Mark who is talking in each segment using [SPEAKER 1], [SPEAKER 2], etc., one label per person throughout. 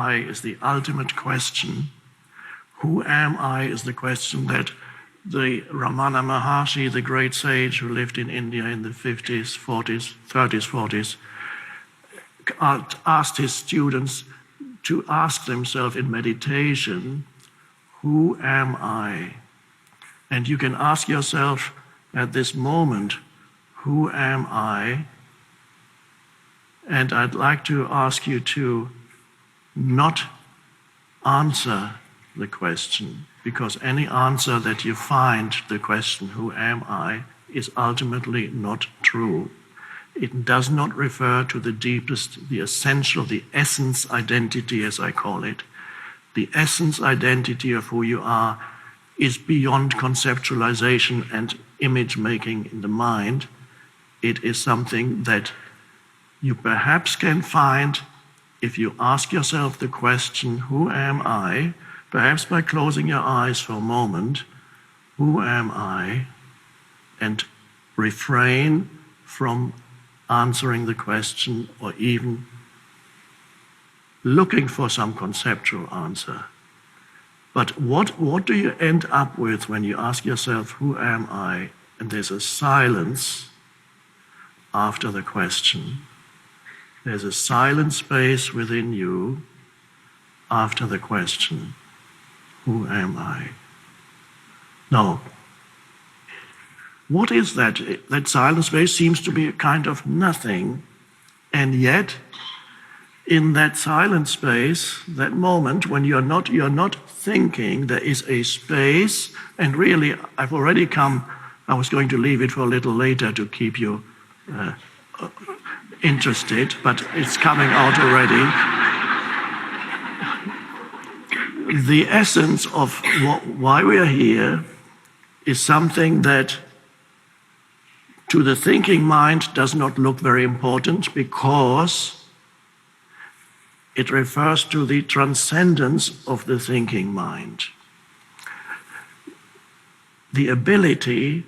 [SPEAKER 1] I is the ultimate question. Who am I is the question that the Ramana Maharshi, the great sage who lived in India in the 50s, 40s, 30s, 40s, asked his students to ask themselves in meditation, who am I? And you can ask yourself at this moment, who am I? And I'd like to ask you to not answer the question, because any answer that you find to the question, who am I, is ultimately not true. It does not refer to the deepest, the essential, the essence identity, as I call it. The essence identity of who you are is beyond conceptualization and image making in the mind. It is something that you perhaps can find if you ask yourself the question, who am I? Perhaps by closing your eyes for a moment, who am I? And refrain from answering the question or even looking for some conceptual answer. But what do you end up with when you ask yourself, who am I? And there's a silence after the question. There's a silent space within you after the question, who am I? Now, what is that? That silent space seems to be a kind of nothing, and yet in that silent space, that moment when you're not thinking, there is a space, and really I've already come, I was going to leave it for a little later to keep you interested, but it's coming out already. The essence of why we are here is something that to the thinking mind does not look very important, because it refers to the transcendence of the thinking mind. The ability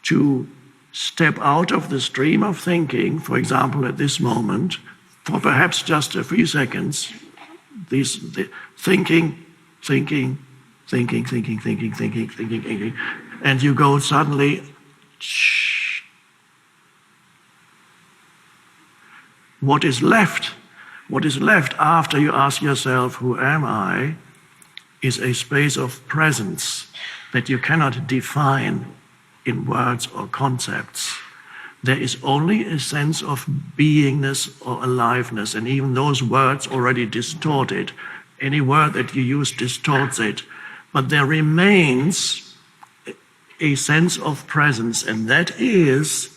[SPEAKER 1] to step out of the stream of thinking, for example, at this moment, for perhaps just a few seconds, thinking, and you go suddenly, shh. What is left after you ask yourself, who am I, is a space of presence that you cannot define in words or concepts. There is only a sense of beingness or aliveness, and even those words already distort it. Any word that you use distorts it. But there remains a sense of presence, and that is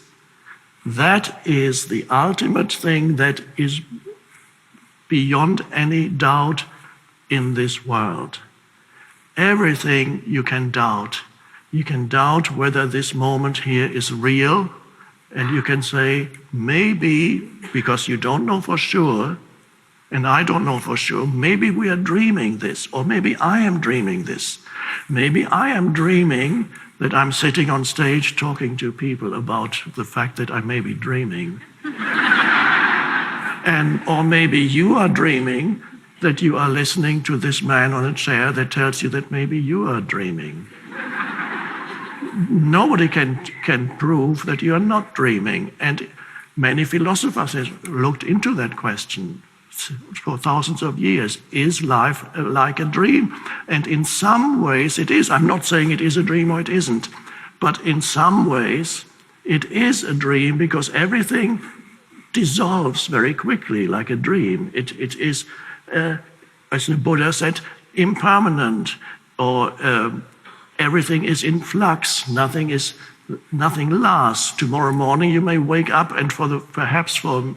[SPEAKER 1] the ultimate thing that is beyond any doubt in this world. Everything you can doubt. You can doubt whether this moment here is real, and you can say, maybe, because you don't know for sure, and I don't know for sure, maybe we are dreaming this, or maybe I am dreaming this. Maybe I am dreaming that I'm sitting on stage talking to people about the fact that I may be dreaming. Or maybe you are dreaming that you are listening to this man on a chair that tells you that maybe you are dreaming. Nobody can prove that you are not dreaming. And many philosophers have looked into that question for thousands of years. Is life like a dream? And in some ways it is. I'm not saying it is a dream or it isn't. But in some ways it is a dream, because everything dissolves very quickly like a dream. It is, as the Buddha said, impermanent, or everything is in flux. Nothing lasts. Tomorrow morning you may wake up, and perhaps for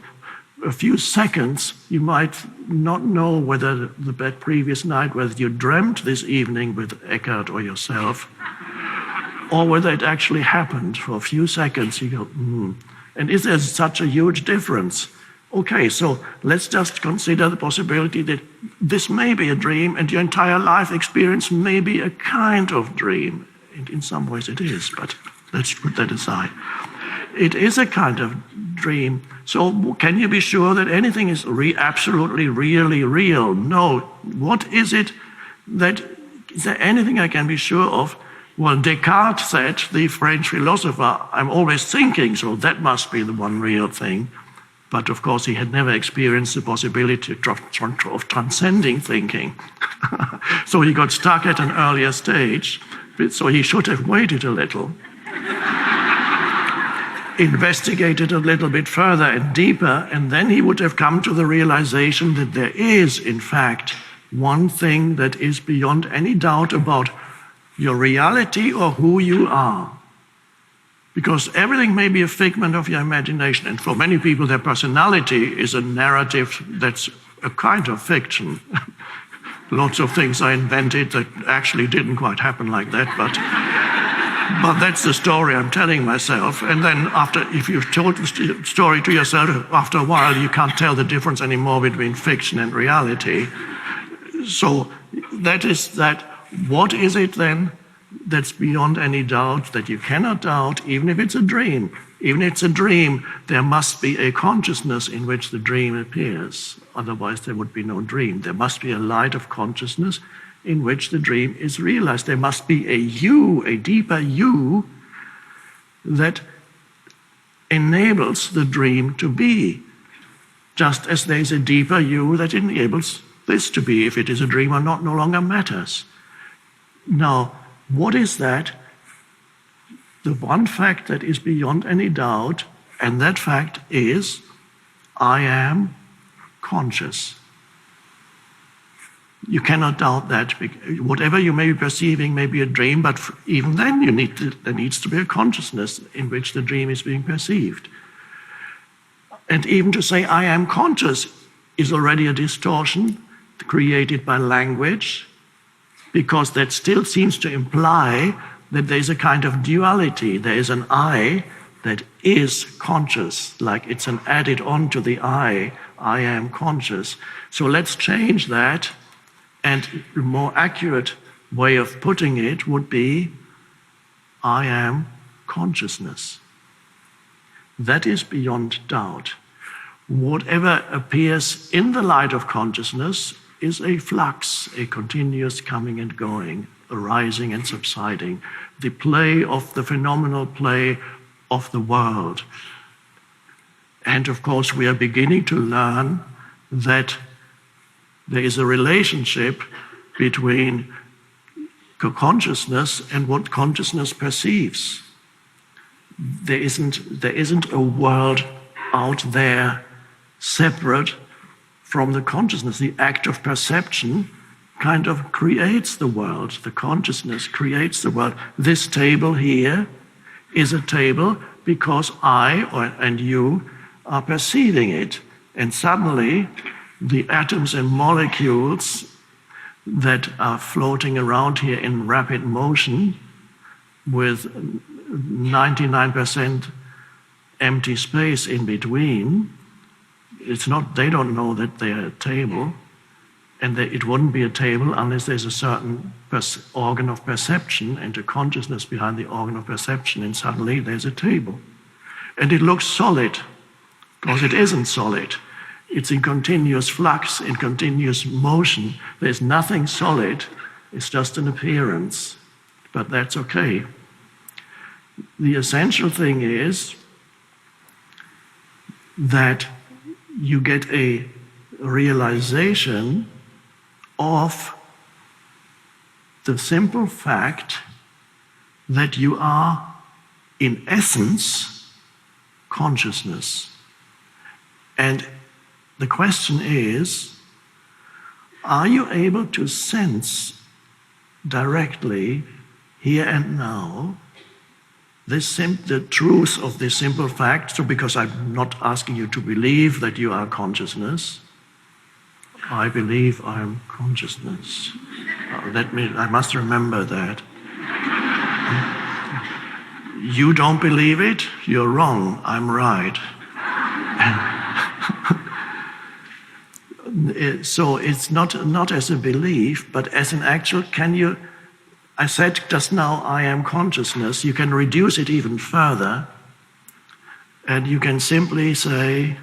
[SPEAKER 1] a few seconds you might not know whether the previous night, whether you dreamt this evening with Eckhart or yourself, or whether it actually happened. For a few seconds you go, And is there such a huge difference? Okay, so let's just consider the possibility that this may be a dream, and your entire life experience may be a kind of dream. And in some ways it is, but let's put that aside. it is a kind of dream. So can you be sure that anything is absolutely, really real? No. What is it that, is there anything I can be sure of? Well, Descartes said, the French philosopher, I'm always thinking, so that must be the one real thing. But of course, he had never experienced the possibility of transcending thinking. So he got stuck at an earlier stage. So he should have waited a little, investigated a little bit further and deeper, and then he would have come to the realization that there is, in fact, one thing that is beyond any doubt about your reality or who you are. Because everything may be a figment of your imagination, and for many people their personality is a narrative that's a kind of fiction. Lots of things are invented that actually didn't quite happen like that, but that's the story I'm telling myself. And then if you've told the story to yourself, after a while you can't tell the difference anymore between fiction and reality. So that is that. What is it then that's beyond any doubt, that you cannot doubt, even if it's a dream? Even if it's a dream, there must be a consciousness in which the dream appears. Otherwise, there would be no dream. There must be a light of consciousness in which the dream is realized. There must be a you, a deeper you, that enables the dream to be, just as there's a deeper you that enables this to be. If it is a dream or not, no longer matters. Now, what is that? The one fact that is beyond any doubt, and that fact is, I am conscious. You cannot doubt that. Whatever you may be perceiving may be a dream, but even then there needs to be a consciousness in which the dream is being perceived. And even to say I am conscious is already a distortion created by language, because that still seems to imply that there's a kind of duality. There is an I that is conscious, like it's an added on to the I am conscious. So let's change that, and a more accurate way of putting it would be, I am consciousness. That is beyond doubt. Whatever appears in the light of consciousness is a flux, a continuous coming and going, arising and subsiding, the play of the phenomenal play of the world. And of course, we are beginning to learn that there is a relationship between consciousness and what consciousness perceives. There isn't a world out there separate from the consciousness. The act of perception kind of creates the world. The consciousness creates the world. This table here is a table because and you are perceiving it. And suddenly, the atoms and molecules that are floating around here in rapid motion with 99% empty space in between, they don't know that they're a table, and it wouldn't be a table unless there's a certain organ of perception and a consciousness behind the organ of perception, and suddenly there's a table. And it looks solid, because it isn't solid. It's in continuous flux, in continuous motion. There's nothing solid, it's just an appearance, but that's okay. The essential thing is that you get a realization of the simple fact that you are, in essence, consciousness. And the question is, are you able to sense directly, here and now, the truth of this simple fact? So because I'm not asking you to believe that you are consciousness, I believe I am consciousness. I must remember that. You don't believe it? You're wrong. I'm right. So it's not as a belief, but as an actual, I said just now, I am consciousness. You can reduce it even further. And you can simply say,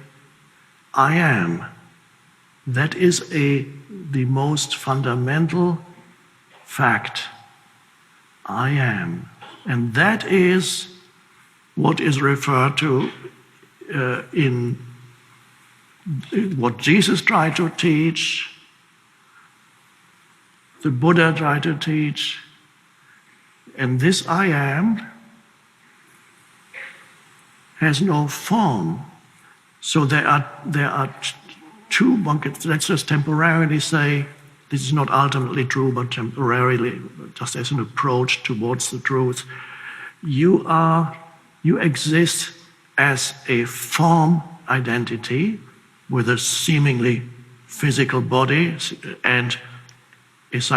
[SPEAKER 1] I am. That is the most fundamental fact. I am. And that is what is referred to in what Jesus tried to teach, the Buddha tried to teach, and this I am has no form. So there are two buckets. Let's just temporarily say this is not ultimately true, but temporarily, just as an approach towards the truth. You exist as a form identity with a seemingly physical body and there's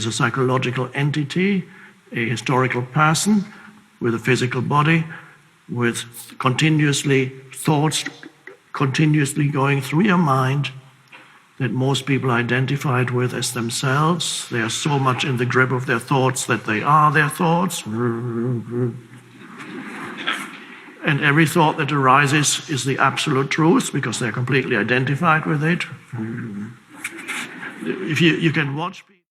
[SPEAKER 1] a psychological entity, a historical person with a physical body, with thoughts continuously going through your mind that most people identified with as themselves. They are so much in the grip of their thoughts that they are their thoughts. And every thought that arises is the absolute truth because they're completely identified with it. If you can watch people